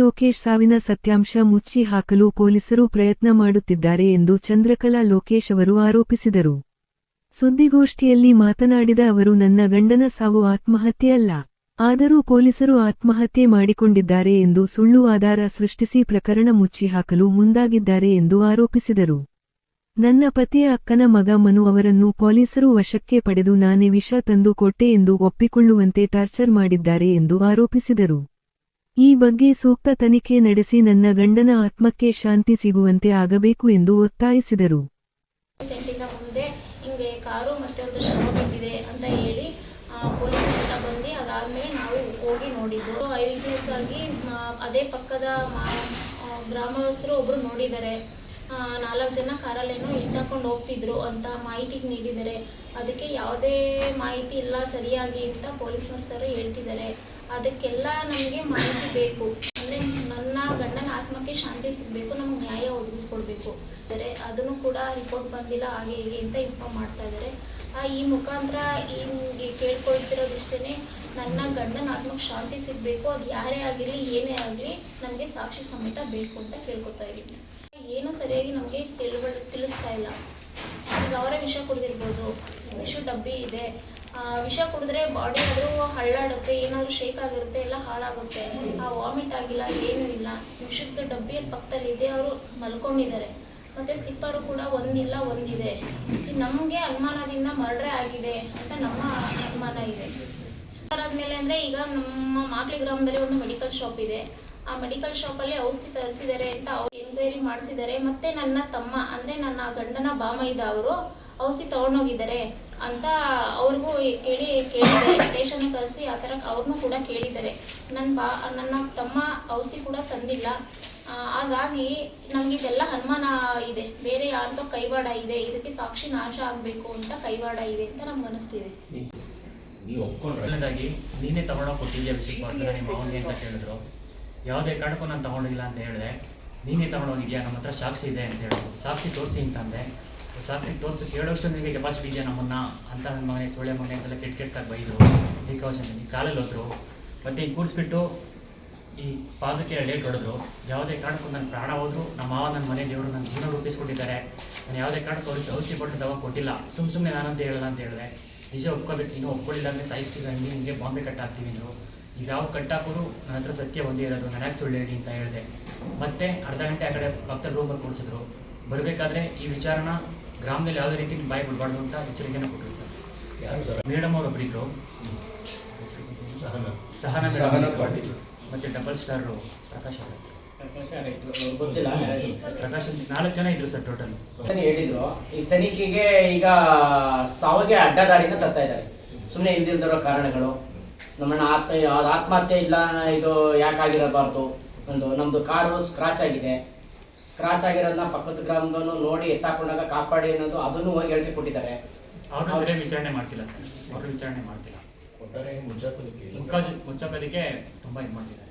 ಲೋಕೇಶ್ ಸಾವಿನ ಸತ್ಯಾಂಶ ಮುಚ್ಚಿ ಹಾಕಲು ಪೊಲೀಸರು ಪ್ರಯತ್ನ ಮಾಡುತ್ತಿದ್ದಾರೆ ಎಂದು ಚಂದ್ರಕಲಾ ಲೋಕೇಶ್ ಅವರು ಆರೋಪಿಸಿದರು. ಸುದ್ದಿಗೋಷ್ಠಿಯಲ್ಲಿ ಮಾತನಾಡಿದ ಅವರು, ನನ್ನ ಗಂಡನ ಸಾವು ಆತ್ಮಹತ್ಯೆ ಅಲ್ಲ. ಆದರೂ ಪೊಲೀಸರು ಆತ್ಮಹತ್ಯೆ ಮಾಡಿಕೊಂಡಿದ್ದಾರೆ ಎಂದು ಸುಳ್ಳು ಆಧಾರ ಸೃಷ್ಟಿಸಿ ಪ್ರಕರಣ ಮುಚ್ಚಿ ಹಾಕಲು ಮುಂದಾಗಿದ್ದಾರೆ ಎಂದು ಆರೋಪಿಸಿದರು. ನನ್ನ ಪತಿಯ ಅಕ್ಕನ ಮಗ ಮನು ಅವರನ್ನು ಪೊಲೀಸರು ವಶಕ್ಕೆ ಪಡೆದು ನಾನೇ ವಿಷ ತಂದು ಕೊಟ್ಟೆ ಎಂದು ಒಪ್ಪಿಕೊಳ್ಳುವಂತೆ ಟಾರ್ಚರ್ ಮಾಡಿದ್ದಾರೆ ಎಂದು ಆರೋಪಿಸಿದರು. ಈ ಬಗ್ಗೆ ಸೂಕ್ತ ತನಿಖೆ ನಡೆಸಿ ನನ್ನ ಗಂಡನ ಆತ್ಮಕ್ಕೆ ಶಾಂತಿ ಸಿಗುವಂತೆ ಆಗಬೇಕು ಎಂದು ಒತ್ತಾಯಿಸಿದರು. ಮುಂದೆ ಹಿಂಗೆ ಕಾರು ಮತ್ತೆ ಒಂದು ಶವ ಬಂದಿದೆ ಅಂತ ಹೇಳಿ ಪೊಲೀಸರೆಲ್ಲ ಬಂದು ಅದಾದ್ಮೇಲೆ ನಾವು ಹೋಗಿ ನೋಡಿದ್ದು. ಐ ವಿಟ್ನೆಸ್ ಆಗಿ ಅದೇ ಪಕ್ಕದ ಗ್ರಾಮಸ್ಥರು ಒಬ್ರು ನೋಡಿದ್ದಾರೆ. 4 ಜನ ಕಾರಲ್ಲೇನೋ ಎತ್ತಾಕೊಂಡು ಹೋಗ್ತಿದ್ರು ಅಂತ ಮಾಹಿತಿ ನೀಡಿದ್ದಾರೆ. ಅದಕ್ಕೆ ಯಾವುದೇ ಮಾಹಿತಿ ಇಲ್ಲ ಸರಿಯಾಗಿ ಅಂತ ಪೊಲೀಸ್ನವ್ರು ಸರ್ ಹೇಳ್ತಿದ್ದಾರೆ. ಅದಕ್ಕೆಲ್ಲ ನಮಗೆ ಮಾಹಿತಿ ಬೇಕು. ಅಂದರೆ ನನ್ನ ಗಂಡನ ಆತ್ಮಕ್ಕೆ ಶಾಂತಿ ಸಿಗಬೇಕು, ನಮಗೆ ನ್ಯಾಯ ಒದಗಿಸ್ಕೊಡ್ಬೇಕು. ಅದನ್ನು ಕೂಡ ರಿಪೋರ್ಟ್ ಬಂದಿಲ್ಲ ಹಾಗೆ ಹೀಗೆ ಅಂತ ಇನ್ಫಾರ್ಮ್ ಮಾಡ್ತಾ ಇದ್ದಾರೆ. ಈ ಮುಖಾಂತರ ಈ ಕೇಳ್ಕೊಳ್ತಿರೋದಿಷ್ಟೇ, ನನ್ನ ಗಂಡನ ಆತ್ಮಕ್ಕೆ ಶಾಂತಿ ಸಿಗಬೇಕು. ಅದು ಯಾರೇ ಆಗಿರಲಿ ಏನೇ ಆಗಲಿ ನಮಗೆ ಸಾಕ್ಷಿ ಸಮೇತ ಬೇಕು ಅಂತ ಕೇಳ್ಕೊತಾ ಇದ್ದೀನಿ. ಏನು ಸರಿಯಾಗಿ ನಮಗೆ ತಿಳಿಸ್ತಾ ಇಲ್ಲ. ಈಗ ಅವರೇ ವಿಷ ಕುಡಿದಿರ್ಬೋದು, ವಿಷ ಡಬ್ಬಿ ಇದೆ. ವಿಷ ಕುಡಿದ್ರೆ ಬಾಡಿ ಆದರೂ ಹಳ್ಳಾಡುತ್ತೆ, ಏನಾದರೂ ಶೇಕ್ ಆಗಿರುತ್ತೆ, ಎಲ್ಲ ಹಾಳಾಗುತ್ತೆ. ವಾಮಿಟ್ ಆಗಿಲ್ಲ, ಏನೂ ಇಲ್ಲ. ವಿಷದ ಡಬ್ಬಿ ಪಕ್ಕದಲ್ಲಿದೆ, ಅವರು ಮಲ್ಕೊಂಡಿದ್ದಾರೆ. ಮತ್ತು ಸ್ಲಿಪ್ಪರು ಕೂಡ ಒಂದಿಲ್ಲ ಒಂದಿದೆ. ನಮಗೆ ಅನುಮಾನದಿಂದ ಮರ್ಡ್ರೆ ಆಗಿದೆ ಅಂತ ನಮ್ಮ ಅನುಮಾನ ಇದೆ. ಆದಮೇಲೆ ಅಂದರೆ ಈಗ ನಮ್ಮ ಮಾಕ್ಲಿ ಗ್ರಾಮದಲ್ಲಿ ಒಂದು ಮೆಡಿಕಲ್ ಶಾಪ್ ಇದೆ. ಆ ಮೆಡಿಕಲ್ ಶಾಪಲ್ಲಿ ಔಷಧಿ ತರಿಸಿದ್ದಾರೆ ಅಂತ ಅವ್ರು ಎನ್ಕ್ವೈರಿ ಮಾಡಿಸಿದ್ದಾರೆ. ಮತ್ತು ನನ್ನ ತಮ್ಮ ಅಂದರೆ ನನ್ನ ಗಂಡನ ಬಾಮೈದ ಅವರು ಔಷಧಿ ತೊಗೊಂಡೋಗಿದ್ದಾರೆ ಅಂತ ಅವ್ರಿಗೂ ಕೇಳಿದ್ದಾರೆ. ಸ್ಟೇಷನ್ ತರಿಸಿ ಆ ಥರ ಅವ್ರನ್ನೂ ಕೂಡ ಕೇಳಿದ್ದಾರೆ. ನನ್ನ ತಮ್ಮ ಔಷಧಿ ಕೂಡ ತಂದಿಲ್ಲ. ಹಾಗಾಗಿ ನಮಗಿದೆಲ್ಲ ಅನುಮಾನ ಇದೆ. ಬೇರೆ ಯಾರ್ದೋ ಕೈವಾಡ ಇದೆ, ಇದಕ್ಕೆ ಸಾಕ್ಷಿ ನಾಶ ಆಗಬೇಕು ಅಂತ ಕೈವಾಡ ಇದೆ ಅಂತ ನಮ್ಗೆ ಅನಿಸ್ತಿದೆ. ನೀವು ಒಪ್ಕೊಂಡ್ರದಾಗಿ ನೀನೇ ತಗೊಂಡೋಗಿ ಕೊಟ್ಟಿದ್ಯಾ ವಿಸಿಟ್ ಮಾಡ್ತಾರೆ ನಿಮ್ಮ ಮಾವನಿಗೆ ಅಂತ ಕೇಳಿದ್ರು. ಯಾವುದೇ ಕಾರಣಕ್ಕೂ ನಾನು ತೊಗೊಂಡಿಲ್ಲ ಅಂತ ಹೇಳಿದೆ. ನೀನೇ ತೊಗೊಂಡೋಗಿದ್ಯಾ, ನಮ್ಮ ಹತ್ರ ಸಾಕ್ಷಿ ಇದೆ ಅಂತ ಹೇಳಿದ್ರು. ಸಾಕ್ಷಿ ತೋರಿಸಿ ಅಂತಂದೆ. ಸಾಕ್ಷಿ ತೋರಿಸಿ ಕೇಳೋಷ್ಟು ನಿಮಗೆ ಕೆಪಾಸಿಟಿ ಇದೆಯಾ ನಮ್ಮನ್ನು ಅಂತ ನನ್ನ ಮಗನಿಗೆ ಸೊಳ್ಳೆ ಮನೆ ಅಂತೆಲ್ಲ ಕೆಟ್ಟಾಗಿ ಬೈದರು. ಡಿಕಾಷನ್ ಕಾಲಲ್ಲಿ ಹೋದ್ರು. ಮತ್ತು ಈಗ ಕೂಡಿಸ್ಬಿಟ್ಟು ಈ ಪಾದಕ್ಕೆ ಡೇಟ್ ಹೊಡೆದ್ರು. ಯಾವುದೇ ಕಾರಣಕ್ಕೂ ನನ್ನ ಪ್ರಾಣ ಹೋದ್ರು. ನಮ್ಮ ಮಾವ ನನ್ನ ಮನೆ ದೇವರು ನನ್ನ ಜೀವನ ರೂಪಿಸ್ಕೊಟ್ಟಿದ್ದಾರೆ. ನಾನು ಯಾವುದೇ ಕಾರಣಕ್ಕೂ ಔಷಧಿ ಕೊಟ್ಟು ತಗೋ ಕೊಟ್ಟಿಲ್ಲ. ಸುಮ್ಮನೆ ನಾನಂತ ಹೇಳಲ್ಲ ಅಂತ ಹೇಳಿದೆ. ನಿಜ ಒಪ್ಕೋಬೇಕು, ಇನ್ನೂ ಒಪ್ಕೊಳ್ಳಿಲ್ಲ ಅಂದರೆ ಸಾಯಿಸ್ತೀವಿ, ನಿಮಗೆ ಬಾಂಬೆ ಕಟ್ಟಾಕ್ತೀವಿ ಅಂದರು. ಈಗ ಯಾವ ಕಟ್ಟಾಕೋರು ನನ್ನ ಹತ್ರ ಸತ್ಯ ಒಂದೇ ಇರೋದು, ನಾನು ಯಾಕೆ ಸುಳ್ಳು ಹೇಳಿ ಅಂತ ಹೇಳಿದೆ. ಮತ್ತೆ ಅರ್ಧ ಗಂಟೆ ಆ ಕಡೆ ಪಕ್ಕದ ರೂಮಲ್ಲಿ ಕೂಡಿಸಿದ್ರು. ಬರಬೇಕಾದ್ರೆ ಈ ವಿಚಾರನ ಗ್ರಾಮದಲ್ಲಿ ಯಾವುದೇ ರೀತಿ ಬಾಯಿ ಬಿಡಬಾರ್ದು ಅಂತ ಎಚ್ಚರಿಕೆನ ಕೊಟ್ಟರು ಸರ್. ಯಾರು ಸರ್? ಮೇಡಮ್ ಅವರು ಒಬ್ಬರಿದ್ರು, ಸಹನ ಪಾಟೀಲ್, ಮತ್ತು ಡಬಲ್ ಸ್ಟಾರು ಪ್ರಕಾಶ್ ಅವರು. ಪ್ರಕಾಶ್ 4 ಜನ ಇದ್ರು ಸರ್ ಟೋಟಲ್. ಹೇಳಿದ್ರು ಈ ತನಿಖೆಗೆ ಈಗ ಸಾವಿಗೆ ಅಡ್ಡದಾರಿನ ತರ್ತಾ ಇದ್ದಾರೆ. ಸುಮ್ಮನೆ ಹಿಂದಿಲ್ದಿರೋ ಕಾರಣಗಳು, ನಮ್ಮನ್ನ ಆತ್ಮಹತ್ಯೆ ಇಲ್ಲ, ಇದು ಯಾಕಾಗಿರಬಾರ್ದು. ನಮ್ಮದು ಕಾರು ಸ್ಕ್ರಾಚ್ ಆಗಿದೆ. ಸ್ಕ್ರಾಚ್ ಆಗಿರೋದನ್ನ ಪಕ್ಕದ ಗ್ರಾಮದವನು ನೋಡಿ ಎತ್ತಾಕೊಂಡಾಗ ಕಾಪಾಡಿ ಅನ್ನೋದು ಅದನ್ನು ಹೋಗಿ ಹೇಳಿಕೆ ಕೊಟ್ಟಿದ್ದಾರೆ. ಅವರು ಸರಿಯಾಗಿ ವಿಚಾರಣೆ ಮಾಡ್ತಿಲ್ಲ ಸರ್. ಅವರು ವಿಚಾರಣೆ ಮಾಡ್ತಿಲ್ಲ. ಮುಚ್ಚಾಕೋದಕ್ಕೆ ತುಂಬ ಇದು ಮಾಡ್ತಿದ್ದಾರೆ.